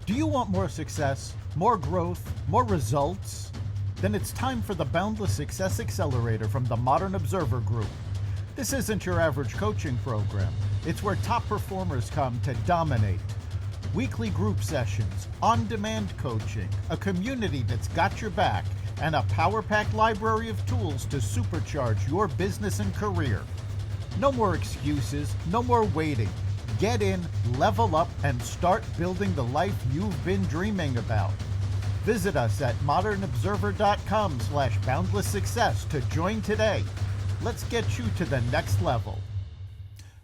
Do you want more success, more growth, more results? Then it's time for the Boundless Success Accelerator from the Modern Observer Group. This isn't your average coaching program. It's where top performers come to dominate. Weekly group sessions, on-demand coaching, a community that's got your back, and a power-packed library of tools to supercharge your business and career. No more excuses, no more waiting. Get in, level up, and start building the life you've been dreaming about. Visit us at modernobserver.com/boundlesssuccess to join today. Let's get you to the next level.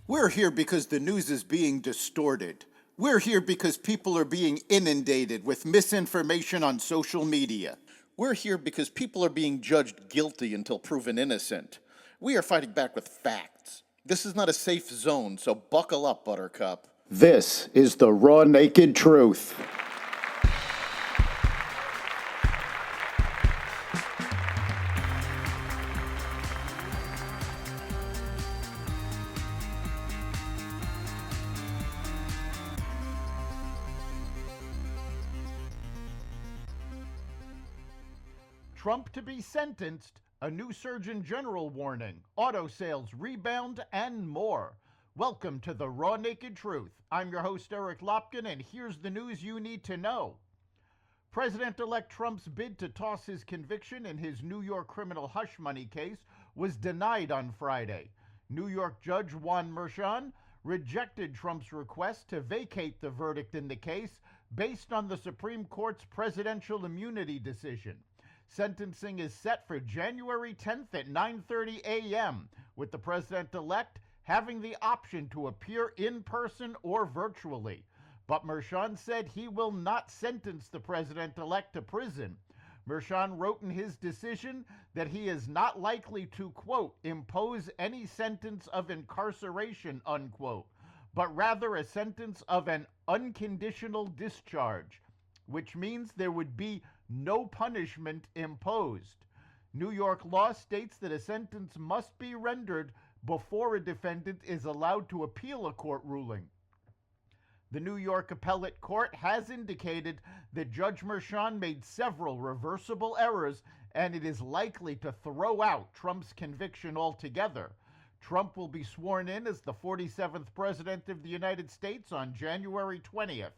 We're here because the news is being distorted. We're here because people are being inundated with misinformation on social media. We're here because people are being judged guilty until proven innocent. We are fighting back with facts. This is not a safe zone, so buckle up, Buttercup. This is the raw, naked truth. Trump to be sentenced, a new Surgeon General warning, auto sales rebound, and more. Welcome to the Raw Naked Truth. I'm your host, Eric Lopkin, and here's the news you need to know. President-elect Trump's bid to toss his conviction in his New York criminal hush money case was denied on Friday. New York Judge Juan Merchan rejected Trump's request to vacate the verdict in the case based on the Supreme Court's presidential immunity decision. Sentencing is set for January 10th at 9:30 a.m., with the president-elect having the option to appear in person or virtually. But Merchan said he will not sentence the president-elect to prison. Merchan wrote in his decision that he is not likely to, quote, impose any sentence of incarceration, unquote, but rather a sentence of an unconditional discharge, which means there would be no punishment imposed. New York law states that a sentence must be rendered before a defendant is allowed to appeal a court ruling. The New York Appellate Court has indicated that Judge Merchan made several reversible errors, and it is likely to throw out Trump's conviction altogether. Trump will be sworn in as the 47th President of the United States on January 20th.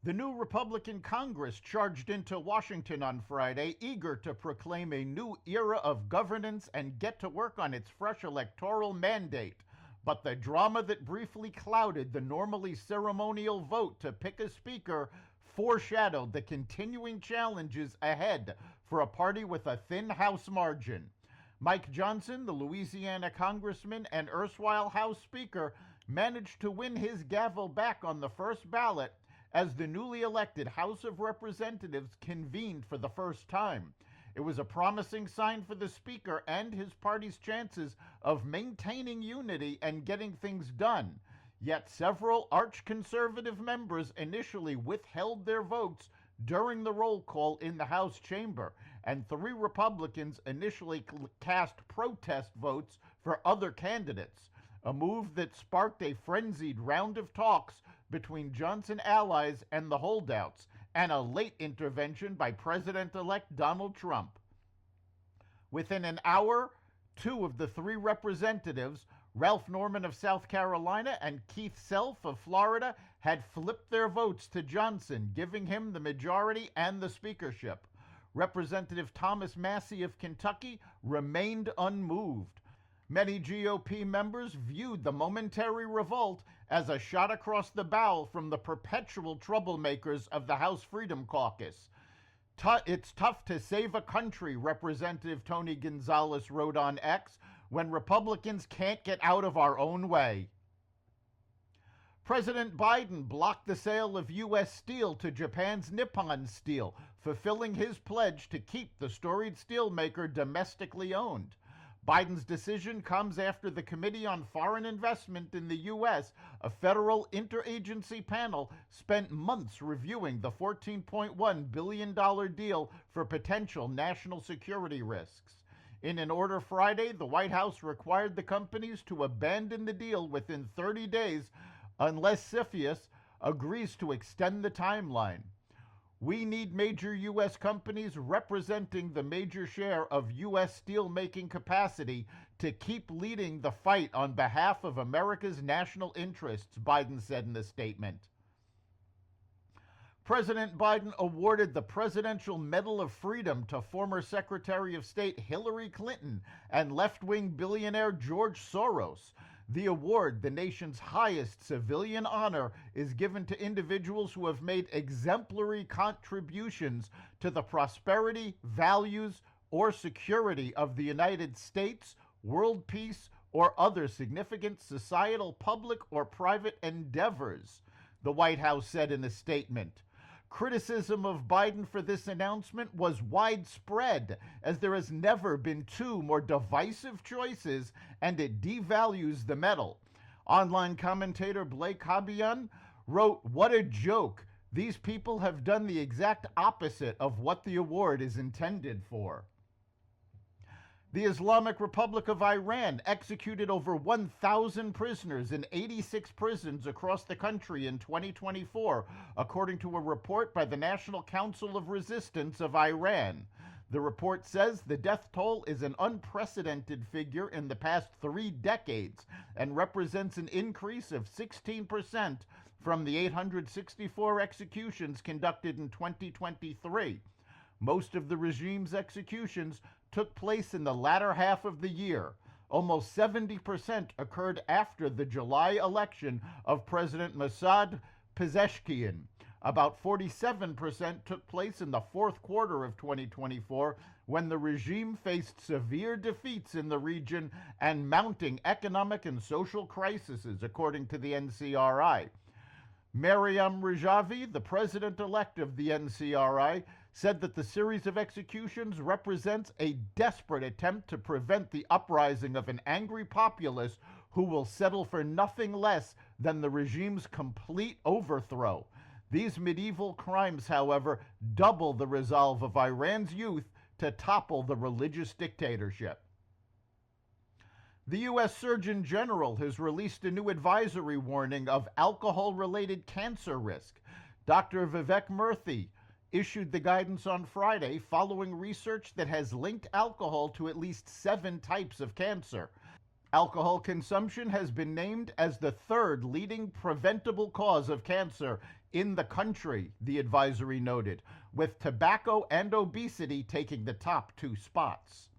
The new Republican Congress charged into Washington on Friday, eager to proclaim a new era of governance and get to work on its fresh electoral mandate. But the drama that briefly clouded the normally ceremonial vote to pick a speaker foreshadowed the continuing challenges ahead for a party with a thin House margin. Mike Johnson, the Louisiana congressman and erstwhile House Speaker, managed to win his gavel back on the first ballot as the newly elected House of Representatives convened for the first time. It was a promising sign for the Speaker and his party's chances of maintaining unity and getting things done. Yet several arch-conservative members initially withheld their votes during the roll call in the House chamber, and 3 Republicans initially cast protest votes for other candidates, a move that sparked a frenzied round of talks between Johnson allies and the holdouts, and a late intervention by President-elect Donald Trump. Within an hour, 2 of the 3 representatives, Ralph Norman of South Carolina and Keith Self of Florida, had flipped their votes to Johnson, giving him the majority and the speakership. Representative Thomas Massie of Kentucky remained unmoved. Many GOP members viewed the momentary revolt as a shot across the bow from the perpetual troublemakers of the House Freedom Caucus. It's tough to save a country, Representative Tony Gonzalez wrote on X, when Republicans can't get out of our own way. President Biden blocked the sale of U.S. steel to Japan's Nippon Steel, fulfilling his pledge to keep the storied steelmaker domestically owned. Biden's decision comes after the Committee on Foreign Investment in the U.S., a federal interagency panel, spent months reviewing the $14.1 billion deal for potential national security risks. In an order Friday, the White House required the companies to abandon the deal within 30 days unless CFIUS agrees to extend the timeline. We need major U.S. companies representing the major share of U.S. steelmaking capacity to keep leading the fight on behalf of America's national interests, Biden said in a statement. President Biden awarded the Presidential Medal of Freedom to former Secretary of State Hillary Clinton and left-wing billionaire George Soros. The award, the nation's highest civilian honor, is given to individuals who have made exemplary contributions to the prosperity, values, or security of the United States, world peace, or other significant societal, public, or private endeavors, the White House said in a statement. Criticism of Biden for this announcement was widespread, as there has never been two more divisive choices, and it devalues the medal. Online commentator Blake Habian wrote, "What a joke. These people have done the exact opposite of what the award is intended for." The Islamic Republic of Iran executed over 1,000 prisoners in 86 prisons across the country in 2024, according to a report by the National Council of Resistance of Iran. The report says the death toll is an unprecedented figure in the past 3 decades and represents an increase of 16% from the 864 executions conducted in 2023. Most of the regime's executions took place in the latter half of the year. Almost 70% occurred after the July election of President Masoud Pezeshkian. About 47% took place in the fourth quarter of 2024, when the regime faced severe defeats in the region and mounting economic and social crises, according to the NCRI. Maryam Rajavi, the president-elect of the NCRI, said that the series of executions represents a desperate attempt to prevent the uprising of an angry populace who will settle for nothing less than the regime's complete overthrow. These medieval crimes, however, double the resolve of Iran's youth to topple the religious dictatorship. The U.S. Surgeon General has released a new advisory warning of alcohol-related cancer risk. Dr. Vivek Murthy issued the guidance on Friday following research that has linked alcohol to at least 7 types of cancer. Alcohol consumption has been named as the 3rd leading preventable cause of cancer in the country, the advisory noted, with tobacco and obesity taking the top 2 spots.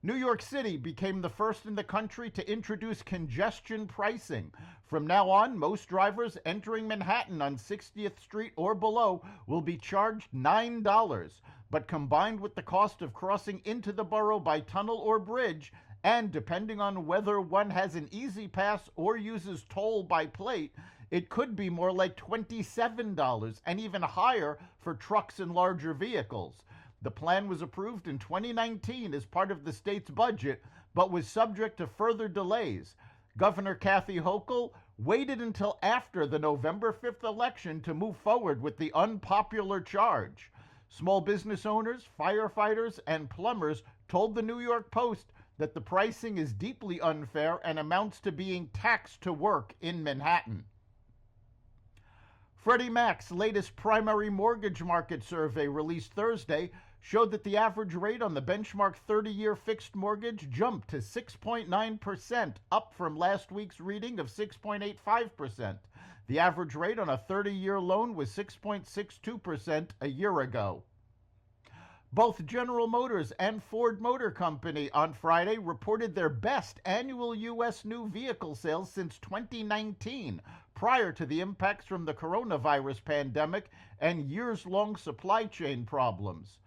New York City became the first in the country to introduce congestion pricing. From now on, most drivers entering Manhattan on 60th Street or below will be charged $9, but combined with the cost of crossing into the borough by tunnel or bridge, and depending on whether one has an Easy Pass or uses toll by plate, it could be more like $27 and even higher for trucks and larger vehicles. The plan was approved in 2019 as part of the state's budget, but was subject to further delays. Governor Kathy Hochul waited until after the November 5th election to move forward with the unpopular charge. Small business owners, firefighters, and plumbers told the New York Post that the pricing is deeply unfair and amounts to being taxed to work in Manhattan. Freddie Mac's latest primary mortgage market survey, released Thursday, showed that the average rate on the benchmark 30-year fixed mortgage jumped to 6.9%, up from last week's reading of 6.85%. The average rate on a 30-year loan was 6.62% a year ago. Both General Motors and Ford Motor Company on Friday reported their best annual U.S. new vehicle sales since 2019, prior to the impacts from the coronavirus pandemic and years-long supply chain problems.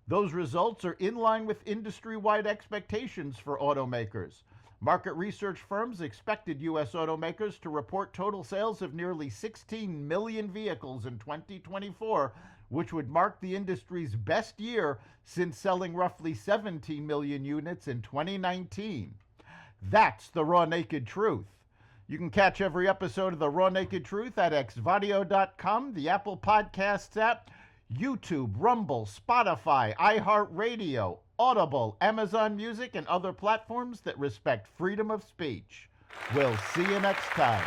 Those results are in line with industry-wide expectations for automakers. Market research firms expected U.S. automakers to report total sales of nearly 16 million vehicles in 2024, which would mark the industry's best year since selling roughly 17 million units in 2019. That's the Raw Naked Truth. You can catch every episode of the Raw Naked Truth at xvadio.com, the Apple Podcasts app, YouTube, Rumble, Spotify, iHeartRadio, Audible, Amazon Music, and other platforms that respect freedom of speech. We'll see you next time.